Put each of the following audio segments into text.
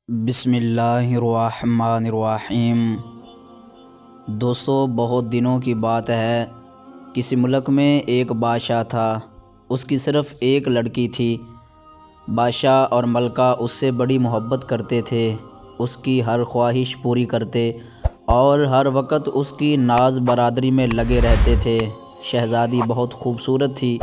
بسم اللہ الرحمن الرحیم۔ دوستو، بہت دنوں کی بات ہے، کسی ملک میں ایک بادشاہ تھا۔ اس کی صرف ایک لڑکی تھی۔ بادشاہ اور ملکہ اس سے بڑی محبت کرتے تھے، اس کی ہر خواہش پوری کرتے اور ہر وقت اس کی ناز برادری میں لگے رہتے تھے۔ شہزادی بہت خوبصورت تھی۔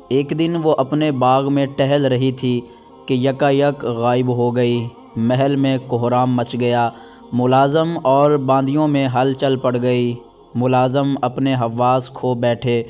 ایک دن وہ اپنے باغ میں ٹہل رہی تھی کہ یکا یک غائب ہو گئی۔ محل میں کوہرام مچ گیا، ملازم اور باندیوں میں ہلچل پڑ گئی۔ ملازم اپنے حواس کھو بیٹھے،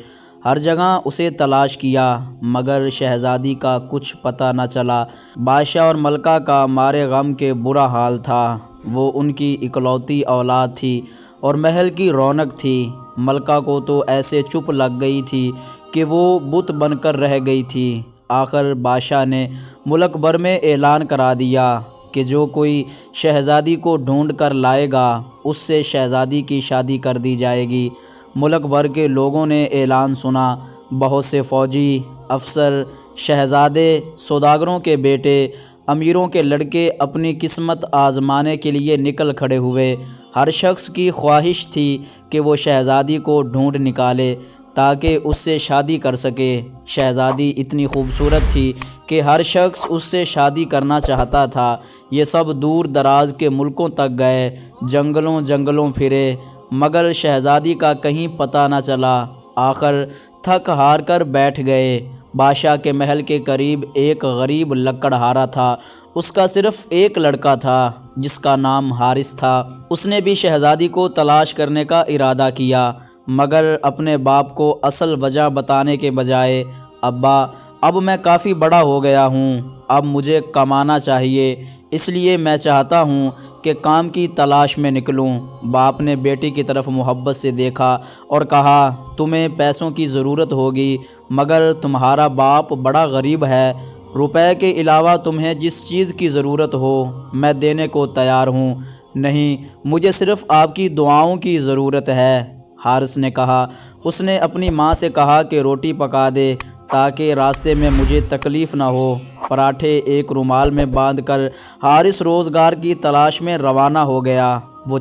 ہر جگہ اسے تلاش کیا، مگر شہزادی کا کچھ پتہ نہ چلا۔ بادشاہ اور ملکہ کا مارے غم کے برا حال تھا۔ وہ ان کی اکلوتی اولاد تھی اور محل کی رونق تھی۔ ملکہ کو تو ایسے چپ لگ گئی تھی کہ وہ بت بن کر رہ گئی تھی۔ آخر بادشاہ نے ملک بھر میں اعلان کرا دیا کہ جو کوئی شہزادی کو ڈھونڈ کر لائے گا اس سے شہزادی کی شادی کر دی جائے گی۔ ملک بھر کے لوگوں نے اعلان سنا۔ بہت سے فوجی افسر، شہزادے، سوداگروں کے بیٹے، امیروں کے لڑکے اپنی قسمت آزمانے کے لیے نکل کھڑے ہوئے۔ ہر شخص کی خواہش تھی کہ وہ شہزادی کو ڈھونڈ نکالے تاکہ اس سے شادی کر سکے۔ شہزادی اتنی خوبصورت تھی کہ ہر شخص اس سے شادی کرنا چاہتا تھا۔ یہ سب دور دراز کے ملکوں تک گئے، جنگلوں پھرے، مگر شہزادی کا کہیں پتہ نہ چلا۔ آخر تھک ہار کر بیٹھ گئے۔ بادشاہ کے محل کے قریب ایک غریب لکڑہارا تھا۔ اس کا صرف ایک لڑکا تھا جس کا نام حارث تھا۔ اس نے بھی شہزادی کو تلاش کرنے کا ارادہ کیا، مگر اپنے باپ کو اصل وجہ بتانے کے بجائے، ابا، اب میں کافی بڑا ہو گیا ہوں، اب مجھے کمانا چاہیے، اس لیے میں چاہتا ہوں کہ کام کی تلاش میں نکلوں۔ باپ نے بیٹی کی طرف محبت سے دیکھا اور کہا، تمہیں پیسوں کی ضرورت ہوگی، مگر تمہارا باپ بڑا غریب ہے۔ روپے کے علاوہ تمہیں جس چیز کی ضرورت ہو میں دینے کو تیار ہوں۔ نہیں، مجھے صرف آپ کی دعاؤں کی ضرورت ہے۔ حارث نے کہا۔ اس نے اپنی ماں سے کہا کہ روٹی پکا دے تاکہ راستے میں مجھے تکلیف نہ ہو۔ پراٹھے ایک رومال میں باندھ کر حارث روزگار کی تلاش میں روانہ ہو گیا۔ وہ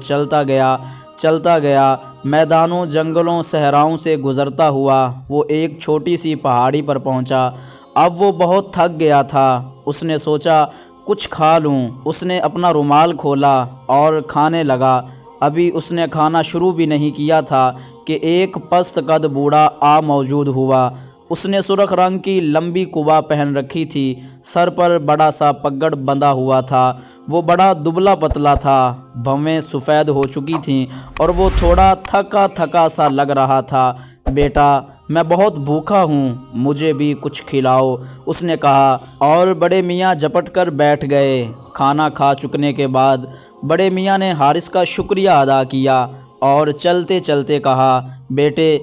چلتا گیا، میدانوں، جنگلوں، صحراؤں سے گزرتا ہوا وہ ایک چھوٹی سی پہاڑی پر پہنچا۔ اب وہ بہت تھک گیا تھا۔ اس نے سوچا کچھ کھا لوں۔ اس نے اپنا رومال کھولا اور کھانے لگا۔ ابھی اس نے کھانا شروع بھی نہیں کیا تھا کہ ایک پست قد بوڑھا آ موجود ہوا۔ اس نے سرخ رنگ کی لمبی قبا پہن رکھی تھی، سر پر بڑا سا پگڑ بندھا ہوا تھا۔ وہ بڑا دبلا پتلا تھا، بھویں سفید ہو چکی تھیں اور وہ تھوڑا تھکا سا لگ رہا تھا۔ بیٹا، میں بہت بھوکا ہوں، مجھے بھی کچھ کھلاؤ، اس نے کہا، اور بڑے میاں جھپٹ کر بیٹھ گئے۔ کھانا کھا چکنے کے بعد بڑے میاں نے حارث کا شکریہ ادا کیا اور چلتے چلتے کہا، بیٹے،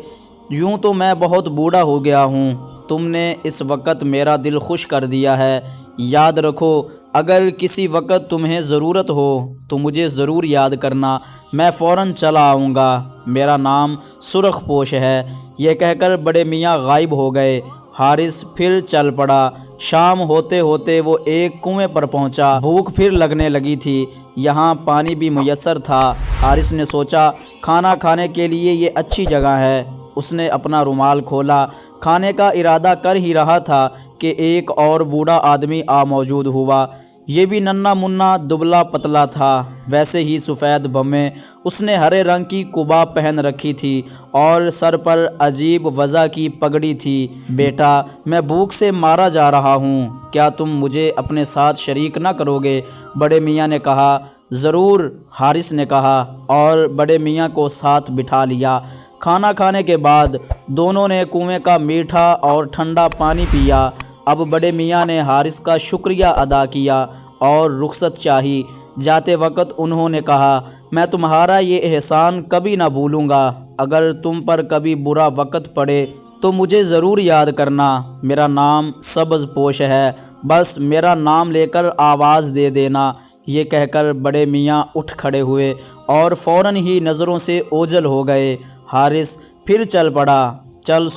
یوں تو میں بہت بوڑھا ہو گیا ہوں، تم نے اس وقت میرا دل خوش کر دیا ہے۔ یاد رکھو، اگر کسی وقت تمہیں ضرورت ہو تو مجھے ضرور یاد کرنا، میں فوراً چلا آؤں گا۔ میرا نام سرخ پوش ہے۔ یہ کہہ کر بڑے میاں غائب ہو گئے۔ حارث پھر چل پڑا۔ شام ہوتے ہوتے وہ ایک کنویں پر پہنچا۔ بھوک پھر لگنے لگی تھی، یہاں پانی بھی میسر تھا۔ حارث نے سوچا کھانا کھانے کے لیے یہ اچھی جگہ ہے۔ اس نے اپنا رومال کھولا، کھانے کا ارادہ کر ہی رہا تھا کہ ایک اور بوڑھا آدمی آ موجود ہوا۔ یہ بھی ننھا منا دبلا پتلا تھا، ویسے ہی سفید بھویں۔ اس نے ہرے رنگ کی قبا پہن رکھی تھی اور سر پر عجیب وضع کی پگڑی تھی۔ بیٹا، میں بھوک سے مارا جا رہا ہوں، کیا تم مجھے اپنے ساتھ شریک نہ کرو گے؟ بڑے میاں نے کہا۔ ضرور، حارث نے کہا اور بڑے میاں کو ساتھ بٹھا لیا۔ کھانا کھانے کے بعد دونوں نے کنویں کا میٹھا اور ٹھنڈا پانی پیا۔ اب بڑے میاں نے حارث کا شکریہ ادا کیا اور رخصت چاہی۔ جاتے وقت انہوں نے کہا، میں تمہارا یہ احسان کبھی نہ بھولوں گا۔ اگر تم پر کبھی برا وقت پڑے تو مجھے ضرور یاد کرنا۔ میرا نام سبز پوش ہے، بس میرا نام لے کر آواز دے دینا۔ یہ کہہ کر بڑے میاں اٹھ کھڑے ہوئے اور فوراً ہی نظروں سے اوجھل ہو گئے۔ حارث پھر چل پڑا۔ چل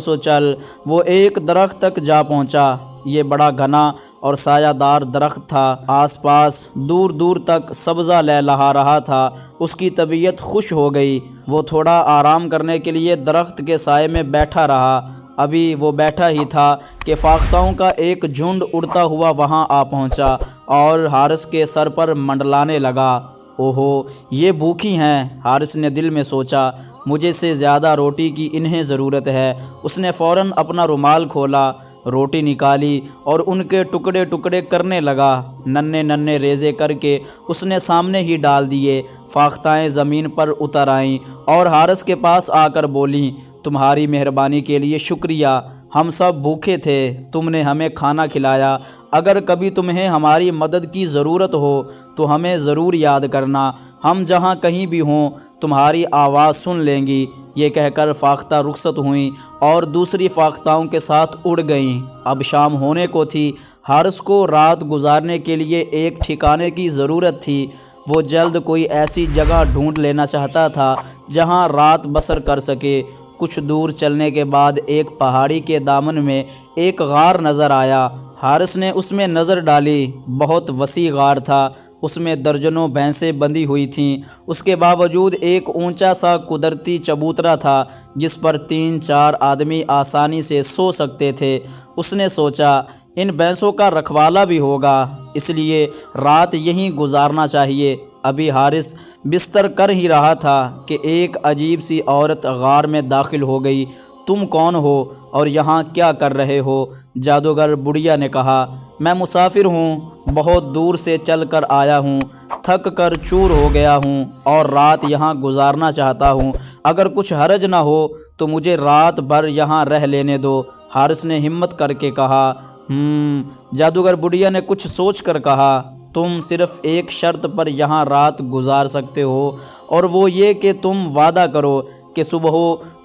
سو چل وہ ایک درخت تک جا پہنچا۔ یہ بڑا گھنا اور سایہ دار درخت تھا، آس پاس دور دور تک سبزہ لہلہا رہا تھا۔ اس کی طبیعت خوش ہو گئی، وہ تھوڑا آرام کرنے کے لیے درخت کے سائے میں بیٹھا رہا۔ ابھی وہ بیٹھا ہی تھا کہ فاختاؤں کا ایک جھنڈ اڑتا ہوا وہاں آ پہنچا اور حارث کے سر پر منڈلانے لگا۔ اوہو، یہ بھوکی ہیں، حارث نے دل میں سوچا، مجھے سے زیادہ روٹی کی انہیں ضرورت ہے۔ اس نے فوراً اپنا رومال کھولا، روٹی نکالی اور ان کے ٹکڑے ٹکڑے کرنے لگا۔ ننھے ننھے ریزے کر کے اس نے سامنے ہی ڈال دیے۔ فاختائیں زمین پر اتر آئیں اور حارث کے پاس آ کر بولیں، تمہاری مہربانی کے لیے شکریہ، ہم سب بھوکے تھے، تم نے ہمیں کھانا کھلایا۔ اگر کبھی تمہیں ہماری مدد کی ضرورت ہو تو ہمیں ضرور یاد کرنا، ہم جہاں کہیں بھی ہوں تمہاری آواز سن لیں گی۔ یہ کہہ کر فاختہ رخصت ہوئیں اور دوسری فاختاؤں کے ساتھ اڑ گئیں۔ اب شام ہونے کو تھی۔ حارث کو رات گزارنے کے لیے ایک ٹھکانے کی ضرورت تھی۔ وہ جلد کوئی ایسی جگہ ڈھونڈ لینا چاہتا تھا جہاں رات بسر کر سکے۔ کچھ دور چلنے کے بعد ایک پہاڑی کے دامن میں ایک غار نظر آیا۔ حارث نے اس میں نظر ڈالی، بہت وسیع غار تھا، اس میں درجنوں بھینسیں بندھی ہوئی تھیں۔ اس کے باوجود ایک اونچا سا قدرتی چبوترا تھا جس پر 3-4 آدمی آسانی سے سو سکتے تھے۔ اس نے سوچا ان بھینسوں کا رکھوالا بھی ہوگا، اس لیے رات یہیں گزارنا چاہیے۔ ابھی حارث بستر کر ہی رہا تھا کہ ایک عجیب سی عورت غار میں داخل ہو گئی۔ تم کون ہو اور یہاں کیا کر رہے ہو؟ جادوگر بڑھیا نے کہا، میں مسافر ہوں، بہت دور سے چل کر آیا ہوں، تھک کر چور ہو گیا ہوں اور رات یہاں گزارنا چاہتا ہوں۔ اگر کچھ حرج نہ ہو تو مجھے رات بھر یہاں رہ لینے دو۔ حارث نے ہمت کر کے کہا، جادوگر بڑھیا نے کچھ سوچ کر کہا، تم صرف ایک شرط پر یہاں رات گزار سکتے ہو، اور وہ یہ کہ تم وعدہ کرو کہ صبح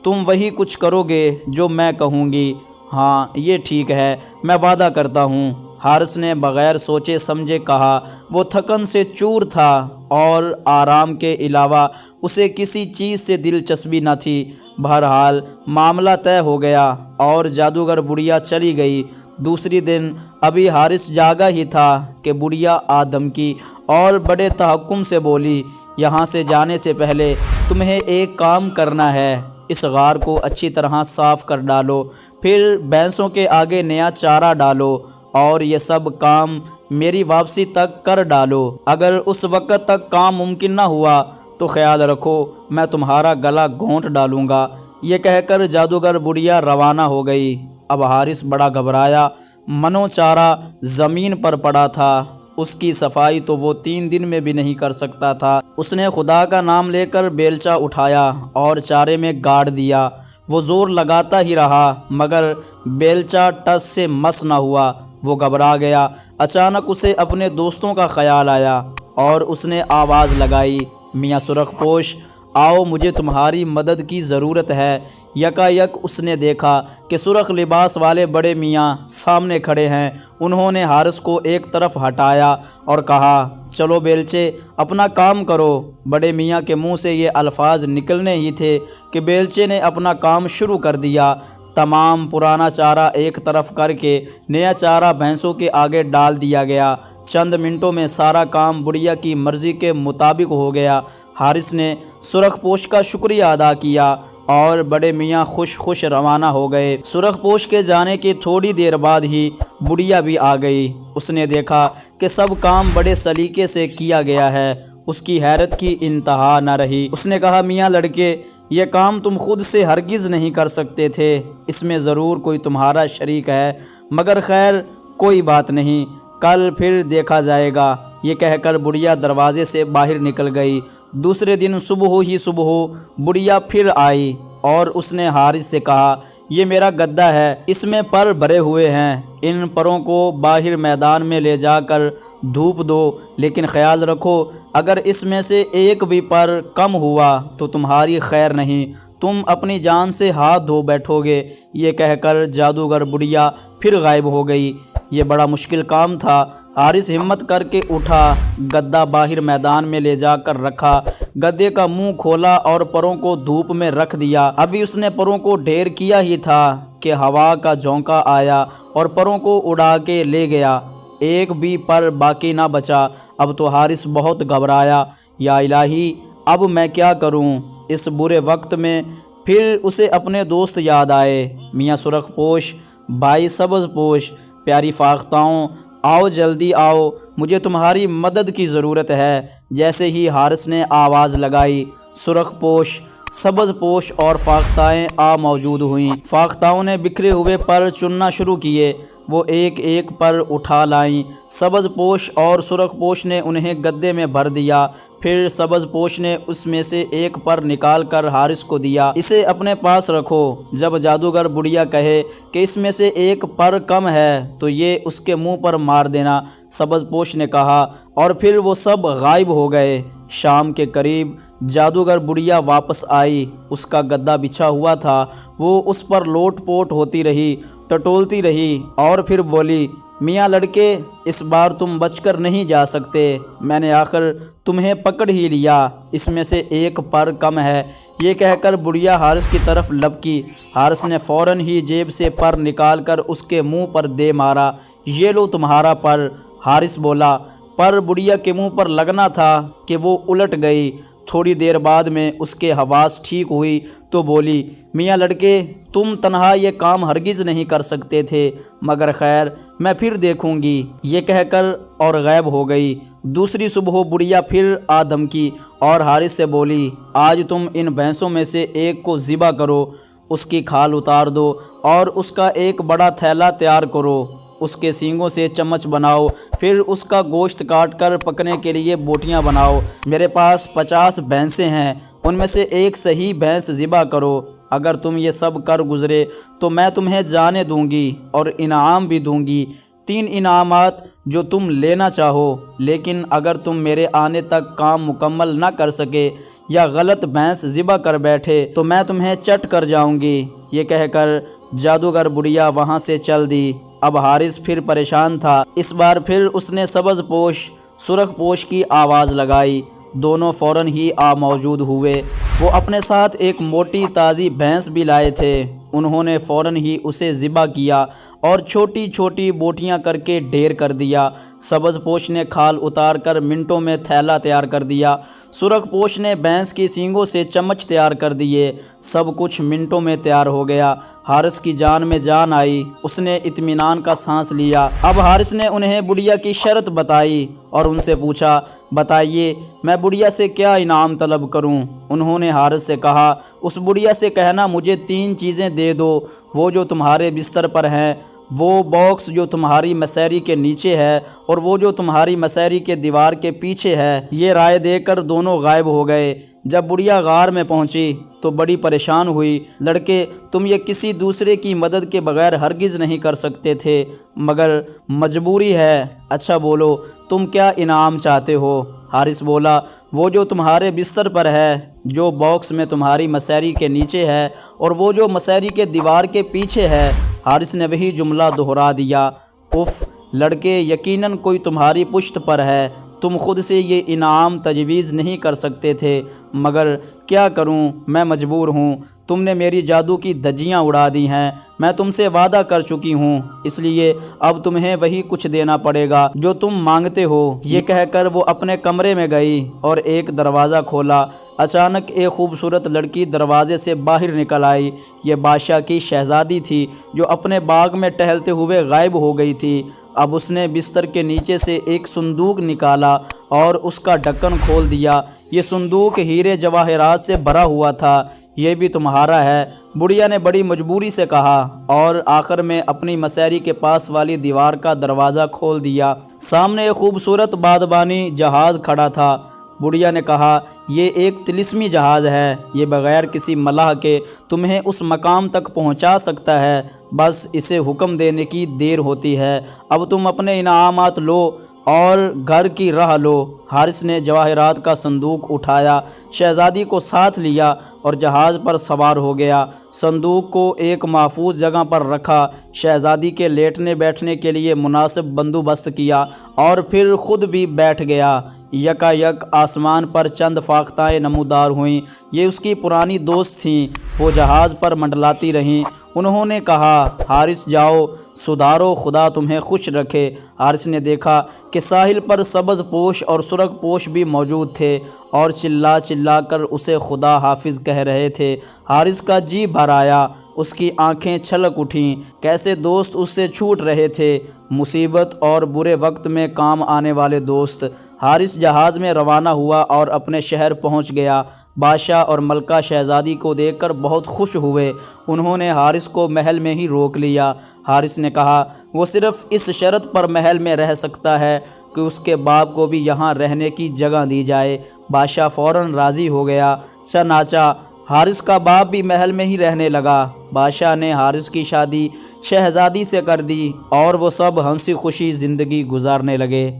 تم وہی کچھ کرو گے جو میں کہوں گی۔ ہاں یہ ٹھیک ہے، میں وعدہ کرتا ہوں، حارث نے بغیر سوچے سمجھے کہا۔ وہ تھکن سے چور تھا اور آرام کے علاوہ اسے کسی چیز سے دلچسپی نہ تھی۔ بہرحال معاملہ طے ہو گیا اور جادوگر بڑھیا چلی گئی۔ دوسری دن ابھی حارث جاگا ہی تھا کہ بڑھیا آدم کی اور بڑے تحکم سے بولی، یہاں سے جانے سے پہلے تمہیں ایک کام کرنا ہے، اس غار کو اچھی طرح صاف کر ڈالو، پھر بھینسوں کے آگے نیا چارہ ڈالو اور یہ سب کام میری واپسی تک کر ڈالو۔ اگر اس وقت تک کام ممکن نہ ہوا تو خیال رکھو میں تمہارا گلا گھونٹ ڈالوں گا۔ یہ کہہ کر جادوگر بڑھیا روانہ ہو گئی۔ اب حارث بڑا گھبرایا، منو چارہ زمین پر پڑا تھا، اس کی صفائی تو وہ 3 دن میں بھی نہیں کر سکتا تھا۔ اس نے خدا کا نام لے کر بیلچہ اٹھایا اور چارے میں گاڑ دیا۔ وہ زور لگاتا ہی رہا مگر بیلچہ ٹس سے مس نہ ہوا۔ وہ گھبرا گیا۔ اچانک اسے اپنے دوستوں کا خیال آیا اور اس نے آواز لگائی، میاں سرخ پوش، آؤ مجھے تمہاری مدد کی ضرورت ہے۔ یکا یک اس نے دیکھا کہ سرخ لباس والے بڑے میاں سامنے کھڑے ہیں۔ انہوں نے حارث کو ایک طرف ہٹایا اور کہا، چلو بیلچے اپنا کام کرو۔ بڑے میاں کے منہ سے یہ الفاظ نکلنے ہی تھے کہ بیلچے نے اپنا کام شروع کر دیا۔ تمام پرانا چارہ ایک طرف کر کے نیا چارہ بھینسوں کے آگے ڈال دیا گیا۔ چند منٹوں میں سارا کام بڑھیا کی مرضی کے مطابق ہو گیا۔ حارث نے سرخ پوش کا شکریہ ادا کیا اور بڑے میاں خوش روانہ ہو گئے۔ سرخ پوش کے جانے کی تھوڑی دیر بعد ہی بڑھیا بھی آ گئی۔ اس نے دیکھا کہ سب کام بڑے سلیقے سے کیا گیا ہے۔ اس کی حیرت کی انتہا نہ رہی۔ اس نے کہا، میاں لڑکے، یہ کام تم خود سے ہرگز نہیں کر سکتے تھے، اس میں ضرور کوئی تمہارا شریک ہے، مگر خیر کوئی بات نہیں، کل پھر دیکھا جائے گا۔ یہ کہہ کر بڑھیا دروازے سے باہر نکل گئی۔ دوسرے دن صبح بڑھیا پھر آئی اور اس نے حارث سے کہا، یہ میرا گدا ہے، اس میں پر بھرے ہوئے ہیں، ان پروں کو باہر میدان میں لے جا کر دھوپ دو، لیکن خیال رکھو اگر اس میں سے ایک بھی پر کم ہوا تو تمہاری خیر نہیں، تم اپنی جان سے ہاتھ دھو بیٹھو گے۔ یہ کہہ کر جادوگر بڑھیا پھر غائب ہو گئی۔ یہ بڑا مشکل کام تھا۔ حارث ہمت کر کے اٹھا، گدا باہر میدان میں لے جا کر رکھا، گدے کا منہ کھولا اور پروں کو دھوپ میں رکھ دیا۔ ابھی اس نے پروں کو ڈھیر کیا ہی تھا کہ ہوا کا جھونکا آیا اور پروں کو اڑا کے لے گیا، ایک بھی پر باقی نہ بچا۔ اب تو حارث بہت گھبرایا، یا الہی اب میں کیا کروں؟ اس برے وقت میں پھر اسے اپنے دوست یاد آئے، میاں سرخ پوش، بھائی سبز پوش، پیاری فاختاؤں، آؤ جلدی آؤ، مجھے تمہاری مدد کی ضرورت ہے۔ جیسے ہی حارث نے آواز لگائی، سرخ پوش، سبز پوش اور فاختائیں آ موجود ہوئیں۔ فاختاؤں نے بکھرے ہوئے پر چننا شروع کیے، وہ ایک ایک پر اٹھا لائیں۔ سبز پوش اور سرخ پوش نے انہیں گدے میں بھر دیا، پھر سبز پوش نے اس میں سے ایک پر نکال کر حارث کو دیا، اسے اپنے پاس رکھو، جب جادوگر بڑھیا کہے کہ اس میں سے ایک پر کم ہے تو یہ اس کے منہ پر مار دینا، سبز پوش نے کہا، اور پھر وہ سب غائب ہو گئے۔ شام کے قریب جادوگر بڑھیا واپس آئی، اس کا گدا بچھا ہوا تھا، وہ اس پر لوٹ پوٹ ہوتی رہی، ٹٹولتی رہی اور پھر بولی، میاں لڑکے، اس بار تم بچ کر نہیں جا سکتے، میں نے آخر تمہیں پکڑ ہی لیا، اس میں سے ایک پر کم ہے۔ یہ کہہ کر بڑھیا حارث کی طرف لپکی، حارث نے فوراً ہی جیب سے پر نکال کر اس کے منہ پر دے مارا، یہ لو تمہارا پر۔ حارث بولا، پر بڑھیا کے منہ پر لگنا تھا کہ وہ الٹ گئی۔ تھوڑی دیر بعد میں اس کے حواس ٹھیک ہوئی تو بولی، میاں لڑکے، تم تنہا یہ کام ہرگز نہیں کر سکتے تھے، مگر خیر میں پھر دیکھوں گی، یہ کہہ کر اور غائب ہو گئی۔ دوسری صبح بڑھیا پھر آ دھمکی اور حارث سے بولی، آج تم ان بھینسوں میں سے ایک کو ذبح کرو، اس کی کھال اتار دو اور اس کا ایک بڑا تھیلا تیار کرو، اس کے سینگوں سے چمچ بناؤ، پھر اس کا گوشت کاٹ کر پکنے کے لیے بوٹیاں بناؤ۔ میرے پاس 50 بھینسیں ہیں، ان میں سے ایک صحیح بھینس ذبح کرو۔ اگر تم یہ سب کر گزرے تو میں تمہیں جانیں دوں گی اور انعام بھی دوں گی، 3 انعامات جو تم لینا چاہو۔ لیکن اگر تم میرے آنے تک کام مکمل نہ کر سکے یا غلط بھینس ذبح کر بیٹھے تو میں تمہیں چٹ کر جاؤں گی۔ یہ کہہ کر جادوگر بڑھیا وہاں سے چل دی۔ اب حارث پھر پریشان تھا، اس بار پھر اس نے سبز پوش، سرخ پوش کی آواز لگائی، دونوں فوراً ہی آ موجود ہوئے۔ وہ اپنے ساتھ ایک موٹی تازی بھینس بھی لائے تھے، انہوں نے فوراً ہی اسے ذبح کیا اور چھوٹی چھوٹی بوٹیاں کر کے ڈھیر کر دیا۔ سبز پوش نے کھال اتار کر منٹوں میں تھیلا تیار کر دیا، سرخ پوش نے بھینس کی سینگوں سے چمچ تیار کر دیے، سب کچھ منٹوں میں تیار ہو گیا۔ حارث کی جان میں جان آئی، اس نے اطمینان کا سانس لیا۔ اب حارث نے انہیں بڑھیا کی شرط بتائی اور ان سے پوچھا، بتائیے میں بڑھیا سے کیا انعام طلب کروں؟ انہوں نے حارث سے کہا، اس بڑھیا سے کہنا مجھے 3 چیزیں دے دو، وہ جو تمہارے بستر پر ہیں، وہ باکس جو تمہاری مسیری کے نیچے ہے اور وہ جو تمہاری مسیری کے دیوار کے پیچھے ہے۔ یہ رائے دے کر دونوں غائب ہو گئے۔ جب بڑھیا غار میں پہنچی تو بڑی پریشان ہوئی، لڑکے تم یہ کسی دوسرے کی مدد کے بغیر ہرگز نہیں کر سکتے تھے، مگر مجبوری ہے، اچھا بولو تم کیا انعام چاہتے ہو؟ حارث بولا، وہ جو تمہارے بستر پر ہے، جو باکس میں تمہاری مسیری کے نیچے ہے اور وہ جو مسیری کے دیوار کے پیچھے ہے۔ حارث نے وہی جملہ دہرا دیا، اف لڑکے، یقیناً کوئی تمہاری پشت پر ہے، تم خود سے یہ انعام تجویز نہیں کر سکتے تھے، مگر کیا کروں، میں مجبور ہوں، تم نے میری جادو کی دھجیاں اڑا دی ہیں، میں تم سے وعدہ کر چکی ہوں، اس لیے اب تمہیں وہی کچھ دینا پڑے گا جو تم مانگتے ہو۔ یہ کہہ کر وہ اپنے کمرے میں گئی اور ایک دروازہ کھولا۔ اچانک ایک خوبصورت لڑکی دروازے سے باہر نکل آئی، یہ بادشاہ کی شہزادی تھی جو اپنے باغ میں ٹہلتے ہوئے غائب ہو گئی تھی۔ اب اس نے بستر کے نیچے سے ایک صندوق نکالا اور اس کا ڈھکن کھول دیا۔ یہ صندوق ہیرے جواہرات سے بھرا ہوا تھا۔ یہ بھی تمہارا ہے، بڑھیا نے بڑی مجبوری سے کہا، اور آخر میں اپنی مسیری کے پاس والی دیوار کا دروازہ کھول دیا۔ سامنے ایک خوبصورت بادبانی جہاز کھڑا تھا۔ بڑھیا نے کہا، یہ ایک طلسمی جہاز ہے، یہ بغیر کسی ملاح کے تمہیں اس مقام تک پہنچا سکتا ہے، بس اسے حکم دینے کی دیر ہوتی ہے۔ اب تم اپنے انعامات لو اور گھر کی راہ لو۔ حارث نے جواہرات کا صندوق اٹھایا، شہزادی کو ساتھ لیا اور جہاز پر سوار ہو گیا۔ صندوق کو ایک محفوظ جگہ پر رکھا، شہزادی کے لیٹنے بیٹھنے کے لیے مناسب بندوبست کیا اور پھر خود بھی بیٹھ گیا۔ یکا یک آسمان پر چند فاختائیں نمودار ہوئیں، یہ اس کی پرانی دوست تھیں۔ وہ جہاز پر منڈلاتی رہیں، انہوں نے کہا حارث جاؤ سدھارو، خدا تمہیں خوش رکھے۔ حارث نے دیکھا کہ ساحل پر سبز پوش اور سرخ پوش بھی موجود تھے اور چلا چلا کر اسے خدا حافظ کہہ رہے تھے۔ حارث کا جی بھر آیا، اس کی آنکھیں چھلک اٹھیں، کیسے دوست اس سے چھوٹ رہے تھے، مصیبت اور برے وقت میں کام آنے والے دوست۔ حارث جہاز میں روانہ ہوا اور اپنے شہر پہنچ گیا۔ بادشاہ اور ملکہ شہزادی کو دیکھ کر بہت خوش ہوئے۔ انہوں نے حارث کو محل میں ہی روک لیا۔ حارث نے کہا وہ صرف اس شرط پر محل میں رہ سکتا ہے کہ اس کے باپ کو بھی یہاں رہنے کی جگہ دی جائے۔ بادشاہ فوراً راضی ہو گیا۔ چنانچہ حارث کا باپ بھی محل میں ہی رہنے لگا۔ بادشاہ نے حارث کی شادی شہزادی سے کر دی اور وہ سب ہنسی خوشی زندگی گزارنے لگے۔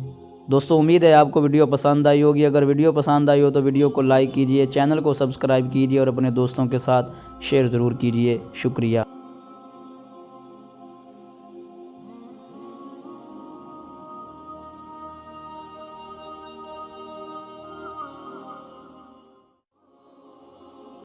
دوستو امید ہے آپ کو ویڈیو پسند آئی ہوگی۔ اگر ویڈیو پسند آئی ہو تو ویڈیو کو لائک کیجئے، چینل کو سبسکرائب کیجئے اور اپنے دوستوں کے ساتھ شیئر ضرور کیجئے۔ شکریہ۔